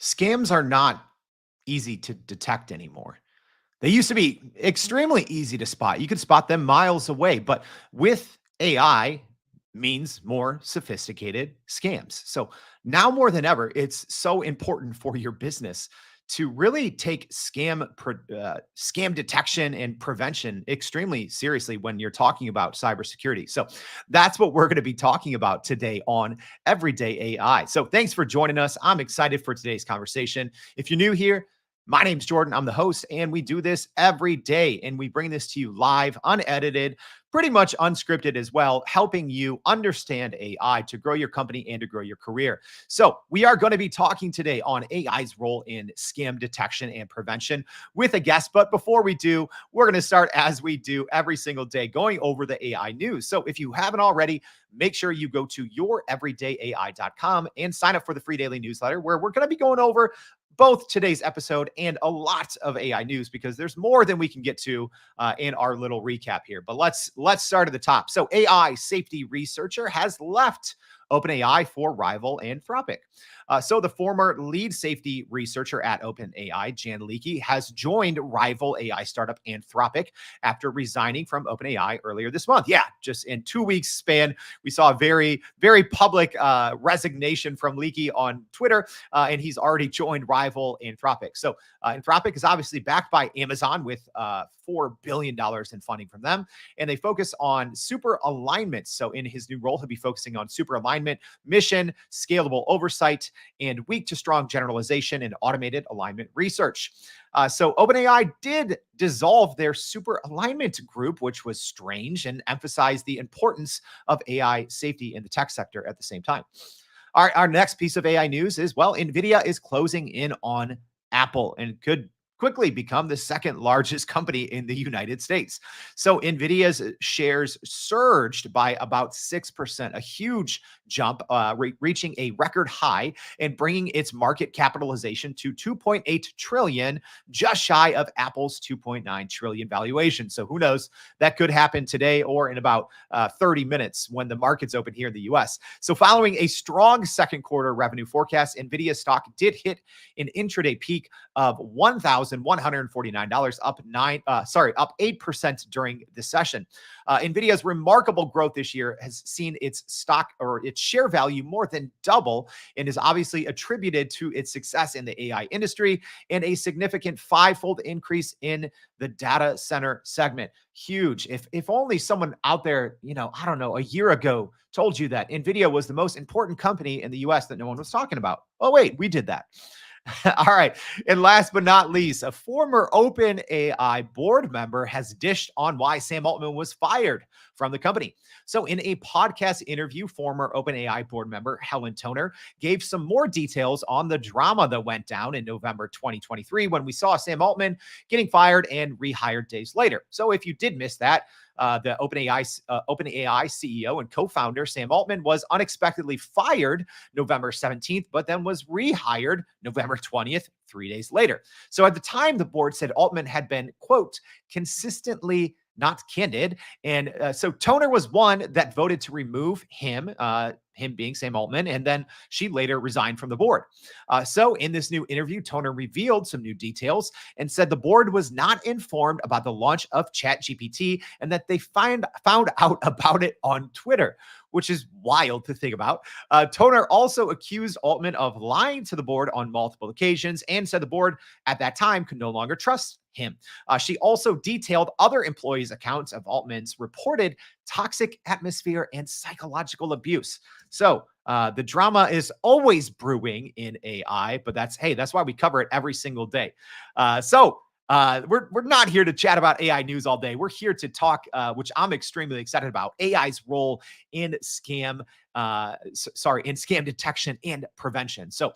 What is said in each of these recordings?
Scams are not easy to detect anymore. They used to be extremely easy to spot. You could spot them miles away, but with AI means more sophisticated scams. So now more than ever, it's so important for your business to really take scam detection and prevention extremely seriously when you're talking about cybersecurity. So that's what we're going to be talking about today on Everyday AI. So thanks for joining us. I'm excited for today's conversation. If you're new here, my name's Jordan. I'm the host, and we do this every day. And we bring this to you live, unedited, pretty much unscripted as well, helping you understand AI to grow your company and to grow your career. So, we are going to be talking today on AI's role in scam detection and prevention with a guest. But before we do, we're going to start as we do every single day, going over the AI news. So, if you haven't already, make sure you go to youreverydayai.com and sign up for the free daily newsletter where we're going to be going over both today's episode and a lot of AI news because there's more than we can get to in our little recap here. But let's start at the top. So AI safety researcher has left OpenAI for rival Anthropic. So the former lead safety researcher at OpenAI, Jan Leakey, has joined rival AI startup Anthropic after resigning from OpenAI earlier this month. Yeah, just in 2 weeks span, we saw a very, very public resignation from Leakey on Twitter, and he's already joined rival Anthropic. So Anthropic is obviously backed by Amazon with $4 billion in funding from them, and they focus on super alignment. So in his new role, he'll be focusing on super alignment, mission, scalable oversight, and weak to strong generalization and automated alignment research. So OpenAI did dissolve their super alignment group, which was strange, and emphasized the importance of AI safety in the tech sector at the same time. Our next piece of AI news is, well, NVIDIA is closing in on Apple and could quickly become the second largest company in the United States. So NVIDIA's shares surged by about 6%, a huge jump, reaching a record high and bringing its market capitalization to 2.8 trillion, just shy of Apple's 2.9 trillion valuation. So who knows? That could happen today or in about 30 minutes when the markets open here in the US. So following a strong second quarter revenue forecast, NVIDIA stock did hit an intraday peak of $1,149, up 8% during the session. NVIDIA's remarkable growth this year has seen its stock or its share value more than double and is obviously attributed to its success in the AI industry and a significant five-fold increase in the data center segment. Huge. If only someone out there, I don't know, a year ago told you that NVIDIA was the most important company in the US that no one was talking about. Oh, wait, we did that. All right. And last but not least, a former OpenAI board member has dished on why Sam Altman was fired from the company. So in a podcast interview, former OpenAI board member Helen Toner gave some more details on the drama that went down in November 2023 when we saw Sam Altman getting fired and rehired days later. So if you did miss that, the OpenAI CEO and co-founder Sam Altman was unexpectedly fired November 17th, but then was rehired November 20th, 3 days later. So at the time, the board said Altman had been, quote, consistently not candid. And so Toner was one that voted to remove him, him being Sam Altman, and then she later resigned from the board. So in this new interview, Toner revealed some new details and said the board was not informed about the launch of ChatGPT and that they found out about it on Twitter, which is wild to think about. Toner also accused Altman of lying to the board on multiple occasions and said the board at that time could no longer trust him. She also detailed other employees' accounts of Altman's reported toxic atmosphere and psychological abuse. So the drama is always brewing in AI, but that's why we cover it every single day. We're not here to chat about AI news all day. We're here to talk, which I'm extremely excited about, AI's role in scam detection and prevention. So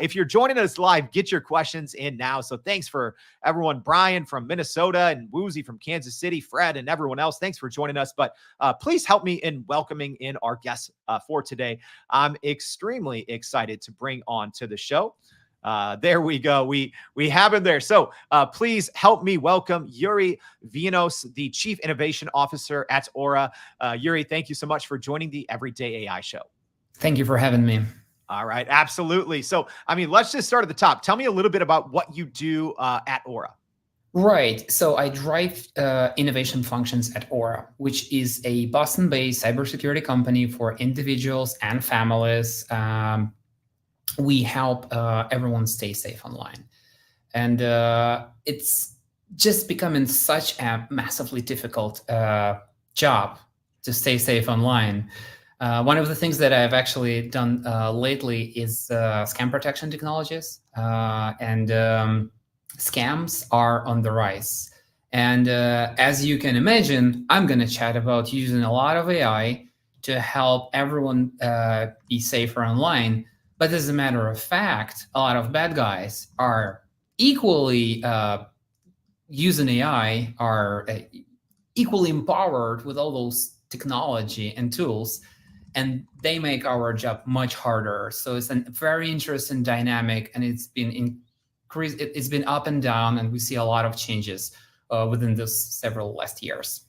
if you're joining us live, get your questions in now. So thanks for everyone, Brian from Minnesota and Woozy from Kansas City, Fred and everyone else. Thanks for joining us. But please help me in welcoming in our guests for today. I'm extremely excited to bring on to the show. There we go. We have him there. So please help me welcome Yuri Dvoinos, the Chief Innovation Officer at Aura. Yuri, thank you so much for joining the Everyday AI Show. Thank you for having me. All right, absolutely. So, I mean, let's just start at the top. Tell me a little bit about what you do at Aura. Right. So I drive innovation functions at Aura, which is a Boston-based cybersecurity company for individuals and families. We help everyone stay safe online, and it's just becoming such a massively difficult job to stay safe online. One of the things that I've actually done lately is scam protection technologies, and scams are on the rise. And as you can imagine, I'm going to chat about using a lot of AI to help everyone be safer online. But as a matter of fact, a lot of bad guys are equally using AI, are equally empowered with all those technology and tools, and they make our job much harder. So it's a very interesting dynamic, and it's been increased. It's been up and down, and we see a lot of changes within this several last years.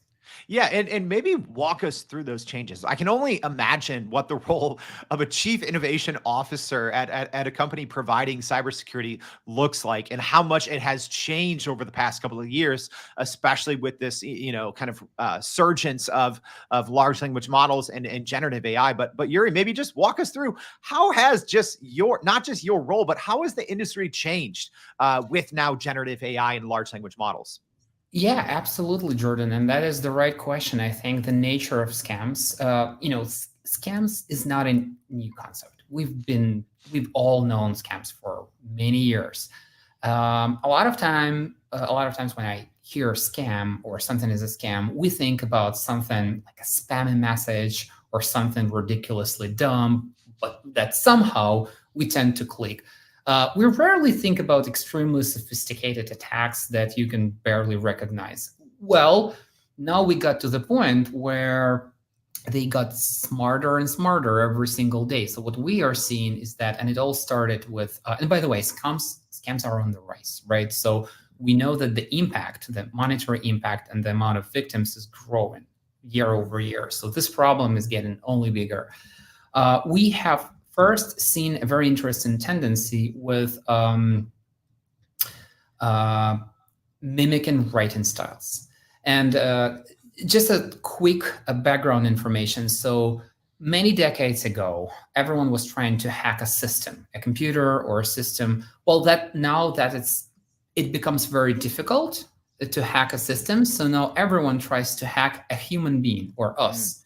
Yeah, and maybe walk us through those changes. I can only imagine what the role of a chief innovation officer at a company providing cybersecurity looks like, and how much it has changed over the past couple of years, especially with this, kind of surgence of large language models and generative AI. But Yuri, maybe just walk us through how has just your not just your role, but how has the industry changed with now generative AI and large language models? Yeah, absolutely, Jordan. And that is the right question. I think the nature of scams, scams is not a new concept. We've all known scams for many years. A lot of times when I hear scam or something is a scam, we think about something like a spammy message or something ridiculously dumb, but that somehow we tend to click. We rarely think about extremely sophisticated attacks that you can barely recognize. Well, now we got to the point where they got smarter and smarter every single day. So what we are seeing is that, and it all started with, and by the way, scams are on the rise, right? So we know that the impact, the monetary impact, and the amount of victims is growing year over year. So this problem is getting only bigger. We have first seen a very interesting tendency with uh, mimicking writing styles. And just a quick background information. So many decades ago, everyone was trying to hack a system, a computer or a system. Well, that now that it becomes very difficult to hack a system. So now everyone tries to hack a human being or Mm, us,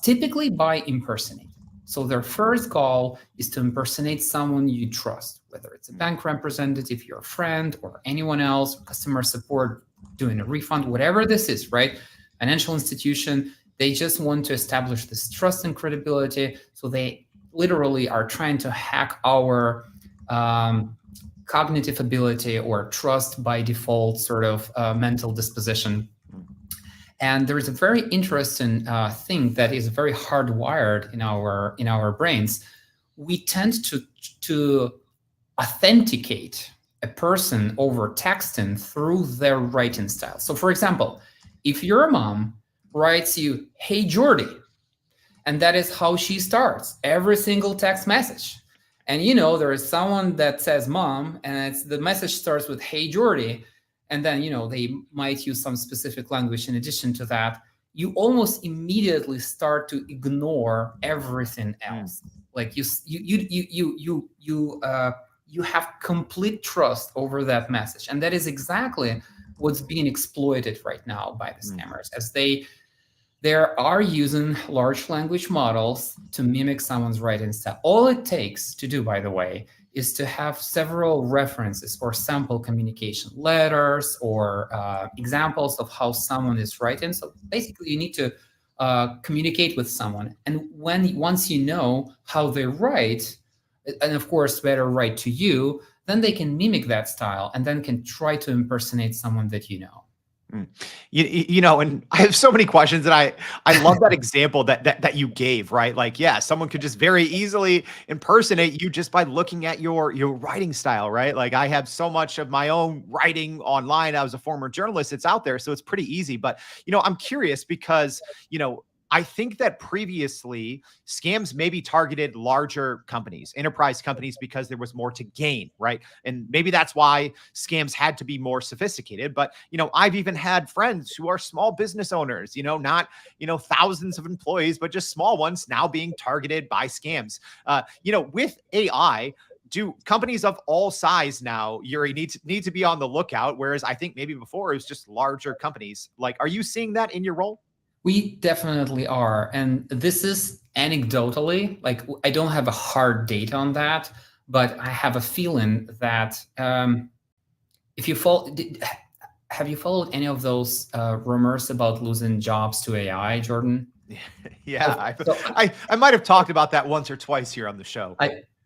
typically by impersonating. So their first goal is to impersonate someone you trust, whether it's a mm, bank representative, your friend, or anyone else, customer support, doing a refund, whatever this is, right? Financial institution, they just want to establish this trust and credibility. So they literally are trying to hack our cognitive ability or trust by default sort of mental disposition. mm, And there is a very interesting thing that is very hardwired in our brains. We tend to authenticate a person over texting through their writing style. So, for example, if your mom writes you, "Hey Jordy," and that is how she starts every single text message. And there is someone that says "mom," and the message starts with "Hey Jordy," and then they might use some specific language in addition to that. You almost immediately start to ignore everything mm, else. Like you have complete trust over that message, and that is exactly what's being exploited right now by the mm. scammers, as they are using large language models to mimic someone's writing style. All it takes to do, by the way, is to have several references or sample communication letters or examples of how someone is writing. So basically, you need to communicate with someone, and once you know how they write, and of course, better write to you, then they can mimic that style and then can try to impersonate someone that you know. Mm. And I have so many questions, and I love that example that you gave, right? Like, yeah, someone could just very easily impersonate you just by looking at your writing style, right? Like, I have so much of my own writing online. I was a former journalist; it's out there, so it's pretty easy. But I'm curious because I think that previously scams maybe targeted larger companies, enterprise companies, because there was more to gain, right? And maybe that's why scams had to be more sophisticated. But, I've even had friends who are small business owners, not, thousands of employees, but just small ones now being targeted by scams. With AI, do companies of all size now, Yuri, need to be on the lookout? Whereas I think maybe before it was just larger companies. Like, are you seeing that in your role? We definitely are. And this is anecdotally, like, I don't have a hard data on that, but I have a feeling that if you follow, have you followed any of those rumors about losing jobs to AI, Jordan? Yeah, So I might have talked about that once or twice here on the show.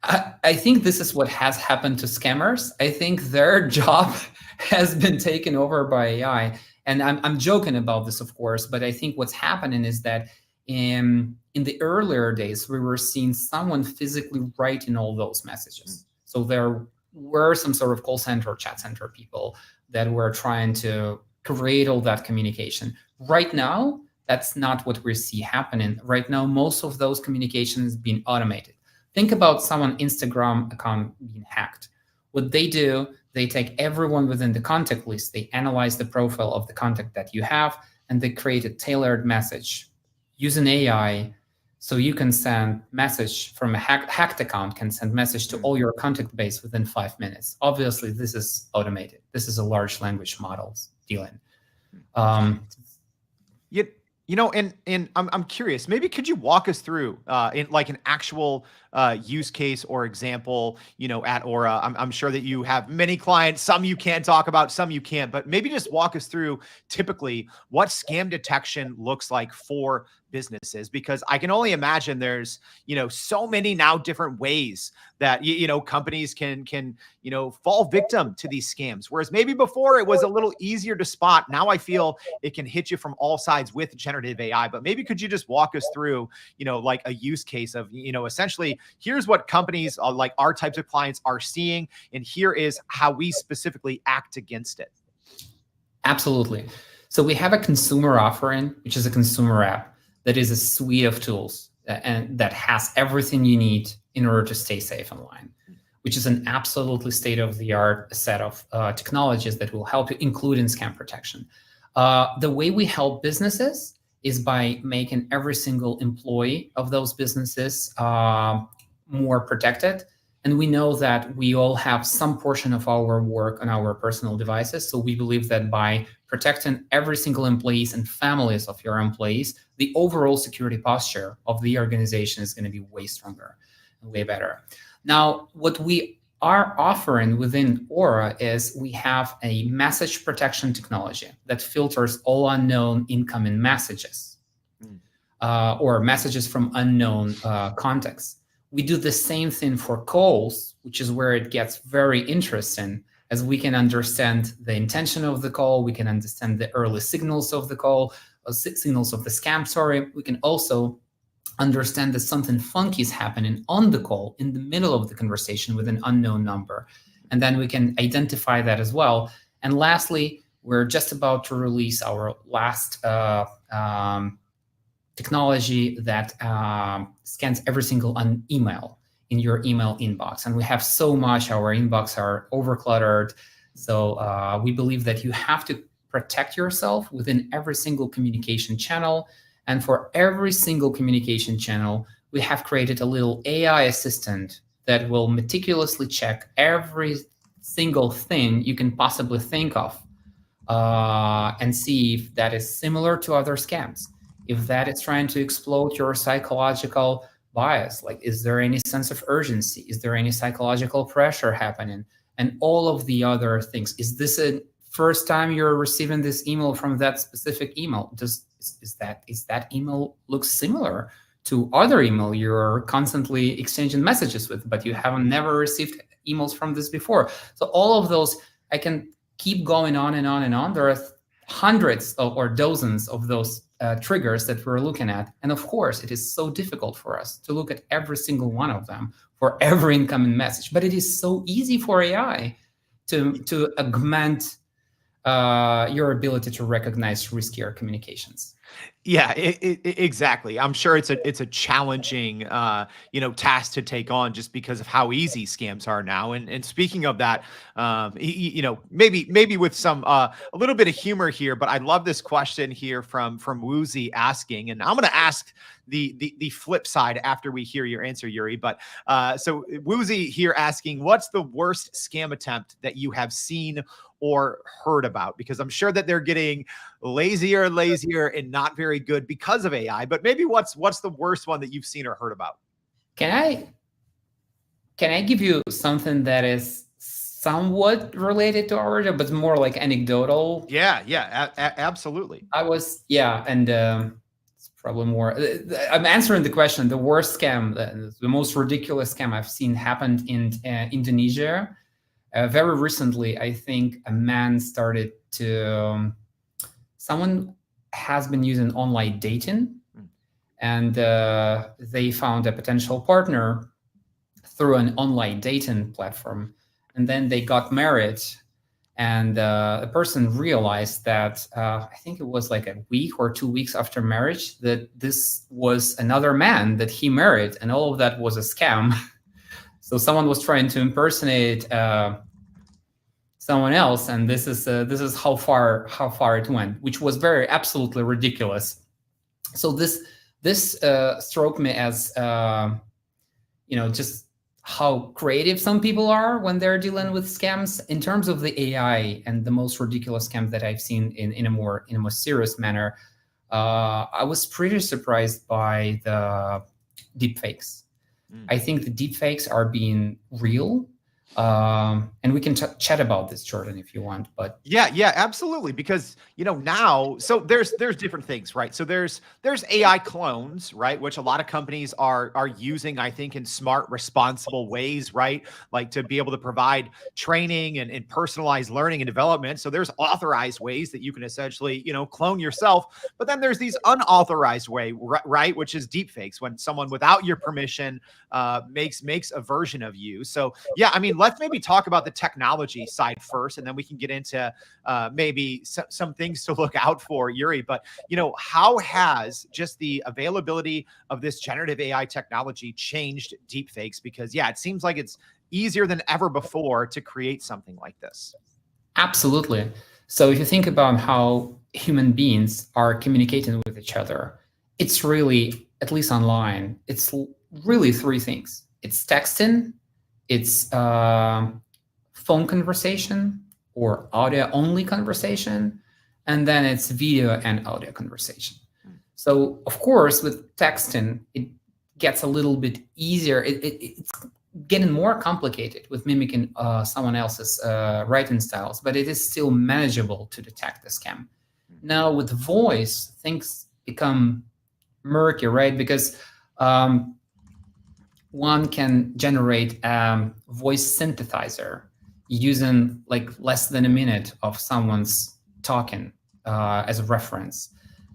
I think this is what has happened to scammers. I think their job has been taken over by AI. And I'm joking about this, of course, but I think what's happening is that in the earlier days, we were seeing someone physically writing all those messages. So there were some sort of call center or chat center people that were trying to create all that communication. Right now, that's not what we see happening. Right now, most of those communications being automated. Think about someone Instagram account being hacked. What they do, they take everyone within the contact list, they analyze the profile of the contact that you have, and they create a tailored message using AI. So you can send message from a hacked account, can send message to all your contact base within 5 minutes. Obviously, this is automated. This is a large language models dealing. And I'm curious, maybe could you walk us through in like an actual use case or example, at Aura? I'm sure that you have many clients, some you can talk about, some you can't, but maybe just walk us through typically what scam detection looks like for businesses, because I can only imagine there's, so many now different ways that, companies can, fall victim to these scams. Whereas maybe before it was a little easier to spot. Now I feel it can hit you from all sides with generative AI, but maybe could you just walk us through, like a use case of, essentially here's what companies like our types of clients are seeing, and here is how we specifically act against it. Absolutely. So we have a consumer offering, which is a consumer app that is a suite of tools and that has everything you need in order to stay safe online, which is an absolutely state-of-the-art set of technologies that will help you, including scam protection. The way we help businesses is by making every single employee of those businesses more protected. And we know that we all have some portion of our work on our personal devices. So we believe that by protecting every single employees and families of your employees, the overall security posture of the organization is going to be way stronger and way better. Now, what we are offering within Aura is we have a message protection technology that filters all unknown incoming messages or messages from unknown contacts. We do the same thing for calls, which is where it gets very interesting, as we can understand the intention of the call, we can understand the early signals of the call, signals of the scam, sorry. We can also understand that something funky is happening on the call in the middle of the conversation with an unknown number. And then we can identify that as well. And lastly, we're just about to release our last technology that scans every single email in your email inbox. And we have so much, our inbox are overcluttered. So we believe that you have to protect yourself within every single communication channel. And for every single communication channel, we have created a little AI assistant that will meticulously check every single thing you can possibly think of and see if that is similar to other scams. If that is trying to exploit your psychological bias, like, is there any sense of urgency? Is there any psychological pressure happening? And all of the other things. Is this a first time you're receiving this email from that specific email? Is that email looks similar to other email you're constantly exchanging messages with, but you haven't never received emails from this before? So all of those, I can keep going on and on and on. There are hundreds or dozens of those triggers that we're looking at. And of course, it is so difficult for us to look at every single one of them for every incoming message. But it is so easy for AI to augment your ability to recognize riskier communications. Yeah, exactly. I'm sure it's a challenging task to take on just because of how easy scams are now. And speaking of that, maybe with some a little bit of humor here, but I love this question here from Woozy asking, and I'm going to ask the flip side after we hear your answer, Yuri. But so Woozy here asking, what's the worst scam attempt that you have seen or heard about? Because I'm sure that they're getting lazier and lazier and not very good because of AI. But maybe what's the worst one that you've seen or heard about? Can I give you something that is somewhat related to our job, but more like anecdotal? Yeah, yeah, absolutely. And it's probably more. I'm answering the question. The worst scam, the most ridiculous scam I've seen happened in Indonesia. Very recently, I think a man started to. Someone has been using online dating, and they found a potential partner through an online dating platform, and then they got married. And the person realized that I think it was like a week or 2 weeks after marriage that this was another man that he married, and all of that was a scam. So someone was trying to impersonate someone else, and this is how far it went, which was very absolutely ridiculous. So this struck me as just how creative some people are when they're dealing with scams. In terms of the AI and the most ridiculous scams that I've seen in a more serious manner, I was pretty surprised by the deepfakes. I think the deepfakes are being real. And we can chat about this, Jordan, if you want. But yeah, absolutely. Because now, so there's different things, right? So there's AI clones, right, which a lot of companies are using, I think, in smart, responsible ways, right? Like to be able to provide training and personalized learning and development. So there's authorized ways that you can essentially clone yourself. But then there's these unauthorized way, right, which is deepfakes, when someone without your permission makes a version of you. So yeah, I mean, let's maybe talk about the technology side first, and then we can get into maybe some things to look out for, Yuri. But how has just the availability of this generative AI technology changed deepfakes? Because yeah, it seems like it's easier than ever before to create something like this. absolutely. So if you think about how human beings are communicating with each other, it's really, at least online, it's really three things. It's texting, it's phone conversation or audio only conversation, and then it's video and audio conversation. So of course, with texting, it gets a little bit easier. It's getting more complicated with mimicking someone else's writing styles, but it is still manageable to detect the scam. Now with voice, things become murky, right? Because one can generate a voice synthesizer using like less than a minute of someone's talking as a reference,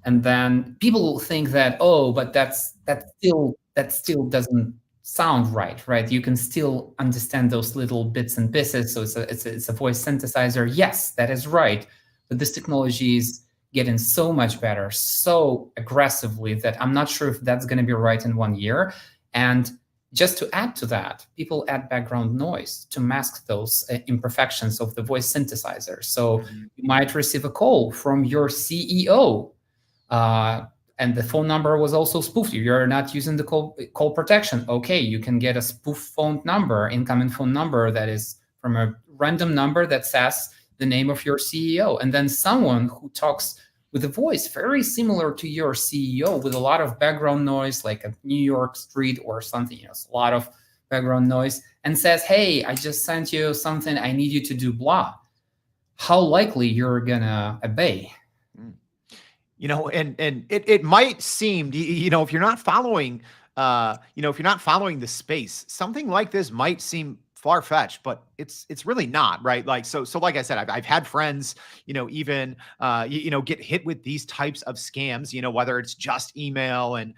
and then people think that, oh, but that still doesn't sound right. You can still understand those little bits and pieces, so it's a voice synthesizer. Yes, that is right, but this technology is getting so much better, so aggressively, that I'm not sure if that's going to be right in 1 year. And just to add to that, people add background noise to mask those imperfections of the voice synthesizer. So you might receive a call from your CEO, and the phone number was also spoofed. You're not using the call protection. Okay, you can get a spoof phone number, incoming phone number that is from a random number that says the name of your CEO. And then someone who talks with a voice very similar to your CEO with a lot of background noise, like a New York street or something, a lot of background noise, and says, hey, I just sent you something, I need you to do blah. How likely you're gonna obey? And it might seem, if you're not following, if you're not following the space, something like this might seem far-fetched, but it's really not, right? Like, so like I said, I've had friends, even get hit with these types of scams, whether it's just email and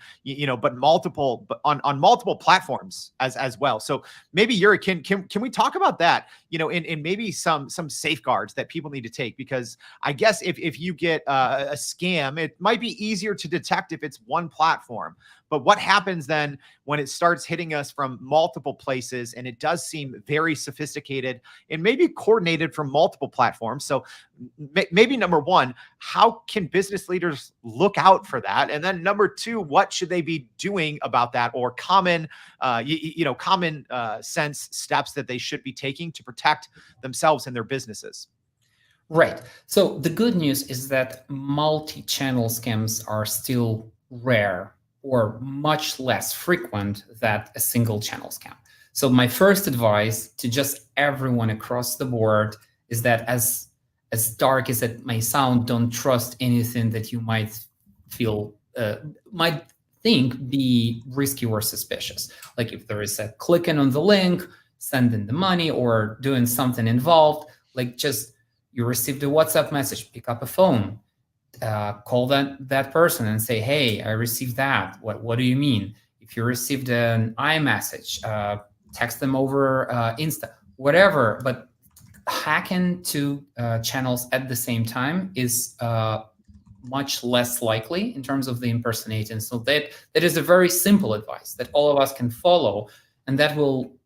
but multiple, but on multiple platforms as well. So maybe Yuri, can we talk about that, in maybe some safeguards that people need to take? Because I guess if you get a scam, it might be easier to detect if it's one platform. But what happens then when it starts hitting us from multiple places, and it does seem very sophisticated and maybe coordinated from multiple platforms? So maybe number one, how can business leaders look out for that? And then number two, what should they be doing about that, or common, common sense steps that they should be taking to protect themselves and their businesses? Right. So the good news is that multi-channel scams are still rare or much less frequent than a single channel scam. So my first advice to just everyone across the board is that, as dark as it may sound, don't trust anything that you might think be risky or suspicious. Like if there is a clicking on the link, sending the money, or doing something involved, like just you received a WhatsApp message, pick up a phone, call that person and say, hey, I received that. What do you mean? If you received an iMessage, text them over Insta, whatever. But hacking to channels at the same time is much less likely in terms of the impersonating. So that is a very simple advice that all of us can follow, and that will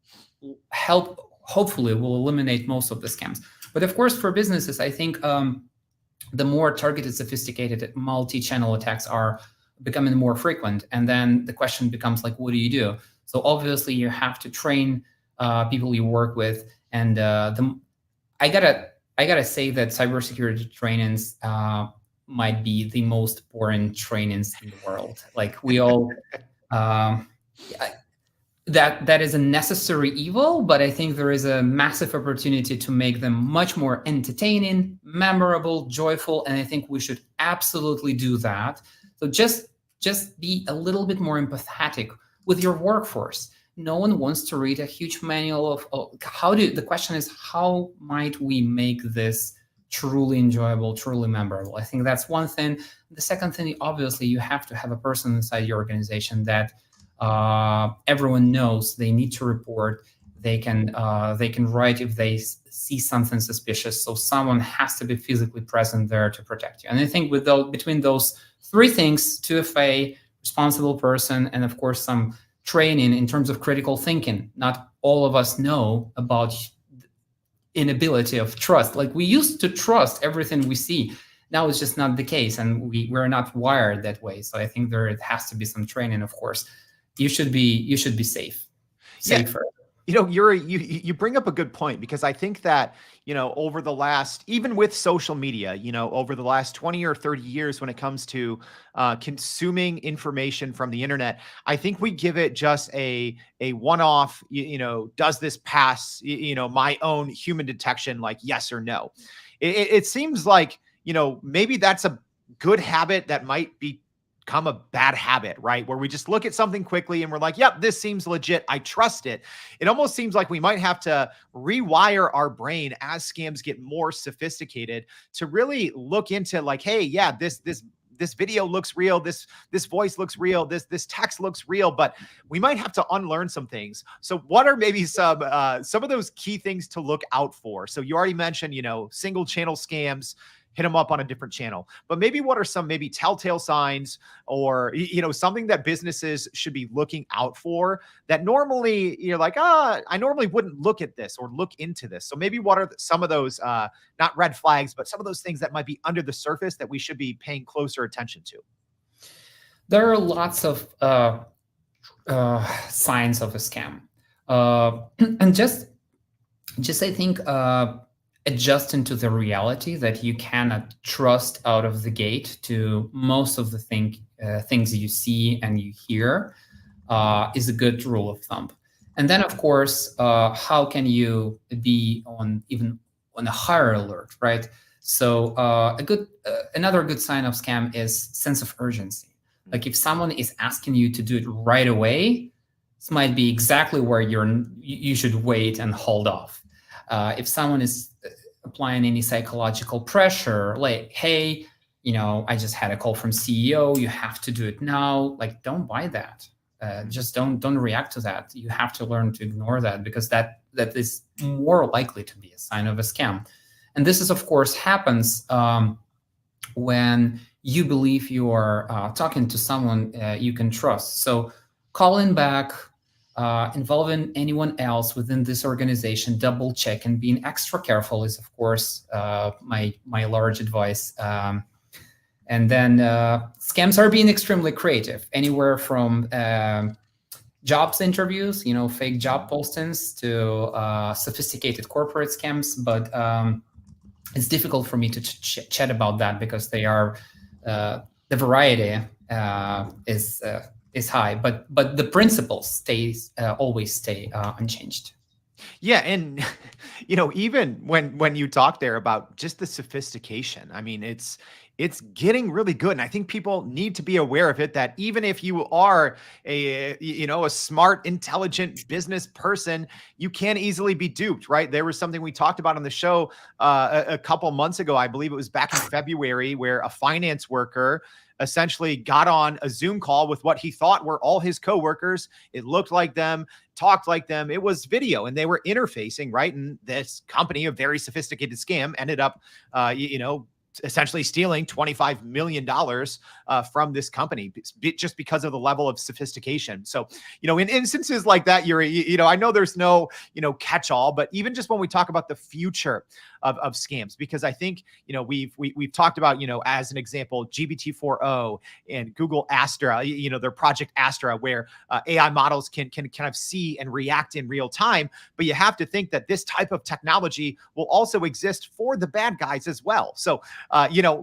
help, hopefully will eliminate most of the scams. But of course, for businesses, I think the more targeted, sophisticated multi-channel attacks are becoming more frequent. And then the question becomes like, what do you do? So obviously you have to train people you work with. And I gotta say that cybersecurity trainings might be the most boring trainings in the world. Like we all, that is a necessary evil, but I think there is a massive opportunity to make them much more entertaining, memorable, joyful, and I think we should absolutely do that. So just be a little bit more empathetic with your workforce. No one wants to read a huge manual of the question is, how might we make this truly enjoyable, truly memorable? I think that's one thing. The second thing, obviously, you have to have a person inside your organization that everyone knows they need to report. They can write if they see something suspicious. So someone has to be physically present there to protect you. And I think between those three things, 2FA, responsible person, and of course some training in terms of critical thinking. Not all of us know about inability of trust. Like we used to trust everything we see. Now it's just not the case, and we're not wired that way. So I think there has to be some training. Of course, you should be safe, safer. Yeah. You bring up a good point, because I think that, over the last, even with social media, over the last 20 or 30 years, when it comes to consuming information from the internet, I think we give it just a one-off, does this pass, my own human detection, like yes or no. It seems like, maybe that's a good habit that might become a bad habit, right? Where we just look at something quickly and we're like, yep, this seems legit, I trust it. It almost seems like we might have to rewire our brain as scams get more sophisticated to really look into like, hey, yeah, this video looks real, this voice looks real, this text looks real, but we might have to unlearn some things. So what are maybe some of those key things to look out for? So you already mentioned, single channel scams, hit them up on a different channel. But maybe what are some maybe telltale signs, or, something that businesses should be looking out for that normally you're like, I normally wouldn't look at this or look into this. So maybe what are some of those, not red flags, but some of those things that might be under the surface that we should be paying closer attention to? There are lots of signs of a scam. And just I think, adjusting to the reality that you cannot trust out of the gate to most of the things you see and you hear is a good rule of thumb. And then, of course, how can you be on a higher alert, right? So another good sign of scam is sense of urgency. Like if someone is asking you to do it right away, this might be exactly where you should wait and hold off. If someone is applying any psychological pressure, like, hey, I just had a call from CEO, you have to do it now. Like, don't buy that. Just don't react to that. You have to learn to ignore that, because that is more likely to be a sign of a scam. And this is, of course, happens when you believe you are talking to someone you can trust. So calling back, involving anyone else within this organization, double check, and being extra careful is, of course, my large advice. And then scams are being extremely creative, anywhere from jobs interviews, fake job postings, to sophisticated corporate scams. But it's difficult for me to chat about that, because they are the variety is high, but the principles always stay unchanged. Yeah, and even when you talk there about just the sophistication, I mean, it's getting really good, and I think people need to be aware of it. That even if you are a smart, intelligent business person, you can easily be duped, right? There was something we talked about on the show a couple months ago. I believe it was back in February, where a finance worker essentially got on a Zoom call with what he thought were all his coworkers. It looked like them, talked like them. It was video, and they were interfacing, right? And this company, a very sophisticated scam, ended up, essentially stealing $25 million from this company, just because of the level of sophistication. So, in instances like that, Yuri, I know there's no, catch-all, but even just when we talk about the future of scams, because I think, we've talked about, as an example, GPT-4o and Google Astra, their Project Astra, where AI models can kind of see and react in real time. But you have to think that this type of technology will also exist for the bad guys as well. So,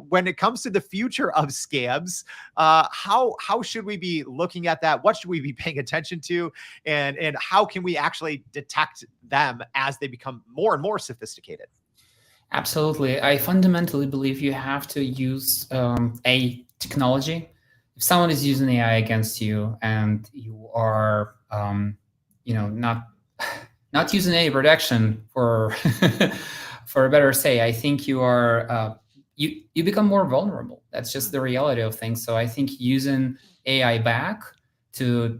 when it comes to the future of scams, how should we be looking at that? What should we be paying attention to? And how can we actually detect them as they become more and more sophisticated? Absolutely. I fundamentally believe you have to use a technology. If someone is using AI against you, and you are, not using any protection for for a better say, I think you are you become more vulnerable. That's just the reality of things. So I think using AI back to,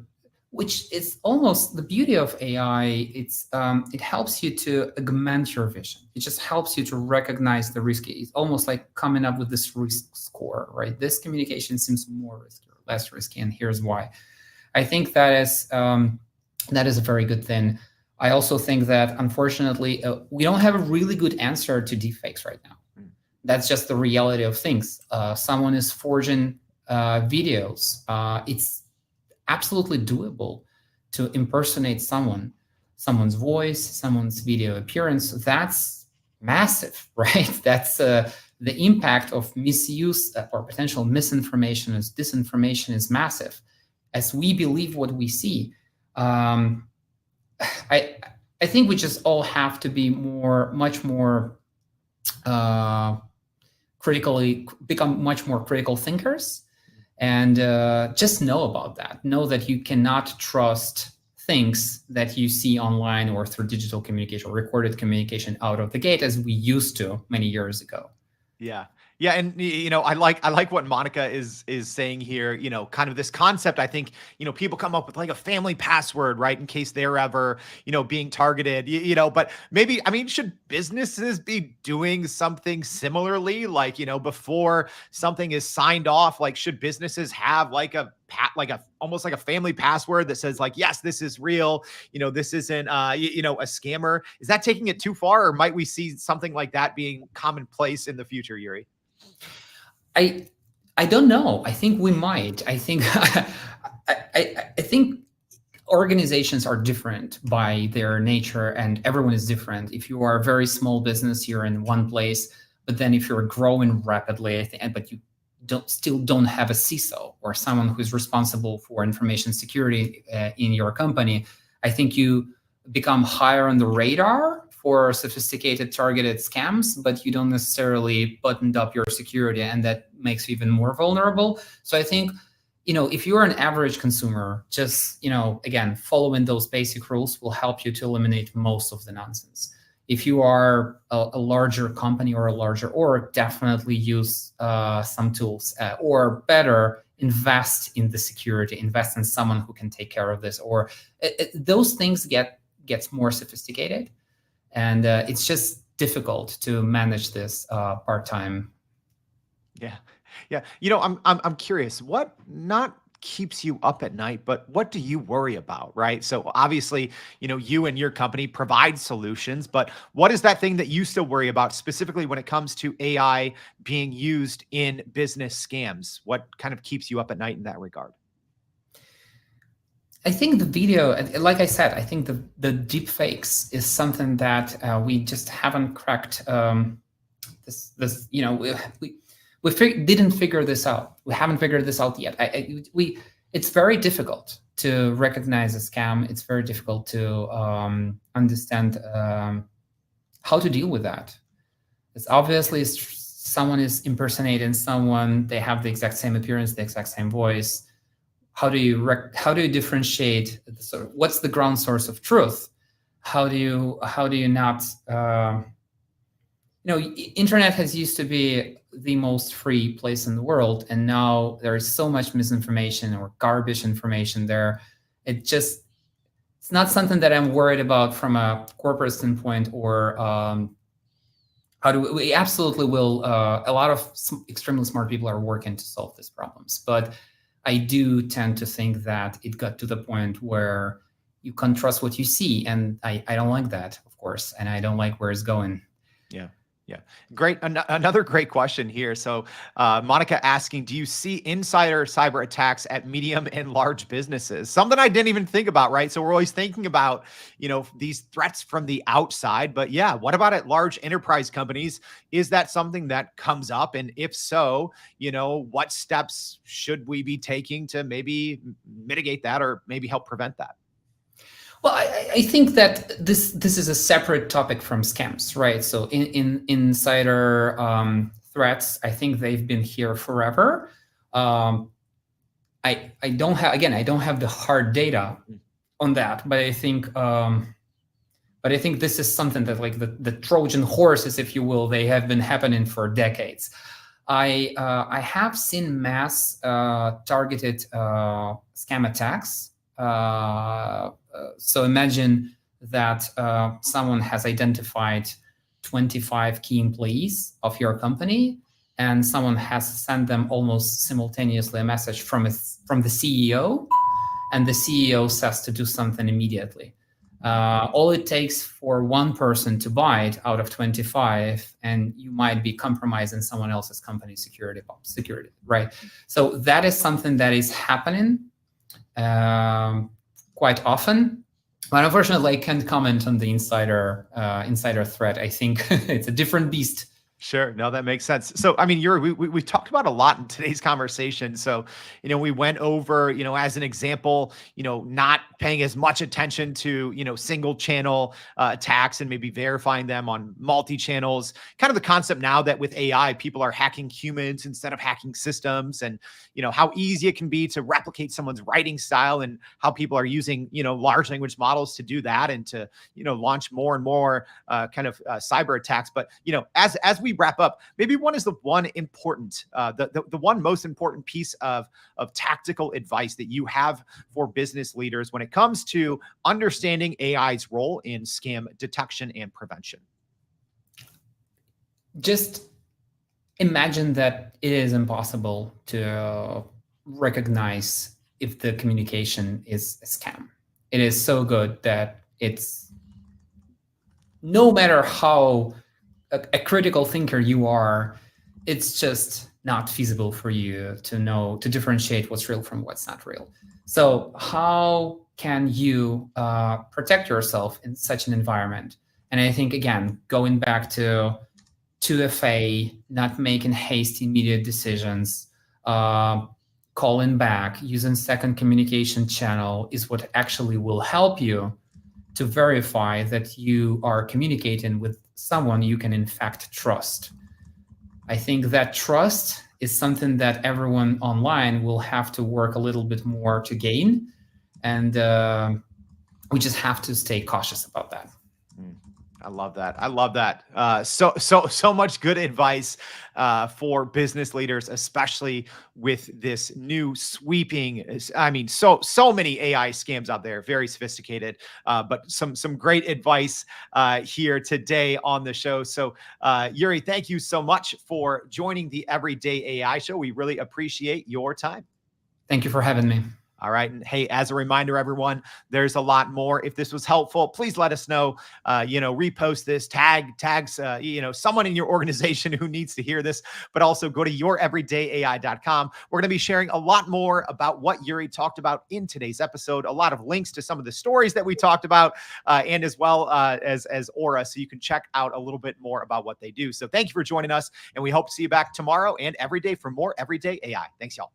which is almost the beauty of AI. It helps you to augment your vision. It just helps you to recognize the risk. It's almost like coming up with this risk score, right? This communication seems more risky or less risky, and here's why. I think that is a very good thing. I also think that, unfortunately, we don't have a really good answer to deepfakes right now. That's just the reality of things. Someone is forging videos. It's absolutely doable to impersonate someone's voice, someone's video appearance. That's massive, right? That's the impact of misuse or potential misinformation as disinformation is massive. As we believe what we see, I think we just all have to be much more become much more critical thinkers. And just know about that. Know that you cannot trust things that you see online or through digital communication or recorded communication out of the gate, as we used to many years ago. Yeah. Yeah. And, I like what Monica is saying here, kind of this concept. I think, people come up with like a family password, right? In case they're ever, being targeted, but maybe, I mean, should businesses be doing something similarly? Like, before something is signed off, like, should businesses have like almost like a family password that says like, yes, this is real, this isn't, a scammer? Is that taking it too far, or might we see something like that being commonplace in the future, Yuri? I don't know. I think we might. I think I think organizations are different by their nature, and everyone is different. If you are a very small business, you're in one place. But then if you're growing rapidly, but you still don't have a CISO or someone who's responsible for information security in your company, I think you become higher on the radar for sophisticated targeted scams, but you don't necessarily buttoned up your security, and that makes you even more vulnerable. So I think if you're an average consumer, just, again, following those basic rules will help you to eliminate most of the nonsense. If you are a larger company or a larger org, definitely use some tools, or better, invest in the security, invest in someone who can take care of this, or those things gets more sophisticated, and it's just difficult to manage this part-time. Yeah. Yeah. I'm curious, what not keeps you up at night, but what do you worry about, right? So obviously, you and your company provide solutions, but what is that thing that you still worry about specifically when it comes to AI being used in business scams? What kind of keeps you up at night in that regard? I think the video, like I said, I think the deepfakes is something that we just haven't cracked. This didn't figure this out. We haven't figured this out yet. It's very difficult to recognize a scam. It's very difficult to understand how to deal with that. It's obviously someone is impersonating someone. They have the exact same appearance, the exact same voice. How do you differentiate what's the ground source of truth? How do you not? Internet has used to be the most free place in the world, and now there is so much misinformation or garbage information there. It's not something that I'm worried about from a corporate standpoint, or we absolutely will. A lot of extremely smart people are working to solve these problems, but I do tend to think that it got to the point where you can't trust what you see, and I don't like that, of course, and I don't like where it's going. Yeah. Yeah. Great. Another great question here. So Monica asking, do you see insider cyber attacks at medium and large businesses? Something I didn't even think about, right? So we're always thinking about, these threats from the outside, but yeah, what about at large enterprise companies? Is that something that comes up? And if so, what steps should we be taking to maybe mitigate that or maybe help prevent that? Well, I think that this is a separate topic from scams, right? So in insider threats, I think they've been here forever. I don't have the hard data on that, but I think this is something that, like, the Trojan horses, if you will, they have been happening for decades. I have seen mass targeted scam attacks. So imagine that someone has identified 25 key employees of your company, and someone has sent them almost simultaneously a message from the CEO, and the CEO says to do something immediately. All it takes for one person to bite out of 25, and you might be compromising someone else's company security, right? So that is something that is happening quite often, but unfortunately, I can't comment on the insider threat. I think it's a different beast. Sure. No, that makes sense. So, I mean, Yuri, we talked about a lot in today's conversation. So, we went over, as an example, not paying as much attention to, single channel attacks and maybe verifying them on multi-channels. Kind of the concept now that with AI, people are hacking humans instead of hacking systems, and, how easy it can be to replicate someone's writing style, and how people are using, large language models to do that, and to, launch more and more cyber attacks. But, as we wrap up, maybe one is the one important, the one most important piece of tactical advice that you have for business leaders when it comes to understanding AI's role in scam detection and prevention. Just imagine that it is impossible to recognize if the communication is a scam. It is so good that it's, no matter how a critical thinker you are, it's just not feasible for you to differentiate what's real from what's not real. So how can you protect yourself in such an environment? And I think, again, going back to 2FA, not making hasty immediate decisions, calling back, using second communication channel is what actually will help you to verify that you are communicating with someone you can in fact trust. I think that trust is something that everyone online will have to work a little bit more to gain. And we just have to stay cautious about that. I love that. I love that. So much good advice for business leaders, especially with this new sweeping. I mean, so many AI scams out there, very sophisticated. But some great advice here today on the show. So, Yuri, thank you so much for joining the Everyday AI Show. We really appreciate your time. Thank you for having me. All right. And hey, as a reminder, everyone, there's a lot more. If this was helpful, please let us know, repost this, tags, someone in your organization who needs to hear this, but also go to youreverydayai.com. We're going to be sharing a lot more about what Yuri talked about in today's episode, a lot of links to some of the stories that we talked about, and as well as Aura. So you can check out a little bit more about what they do. So thank you for joining us, and we hope to see you back tomorrow and every day for more Everyday AI. Thanks, y'all.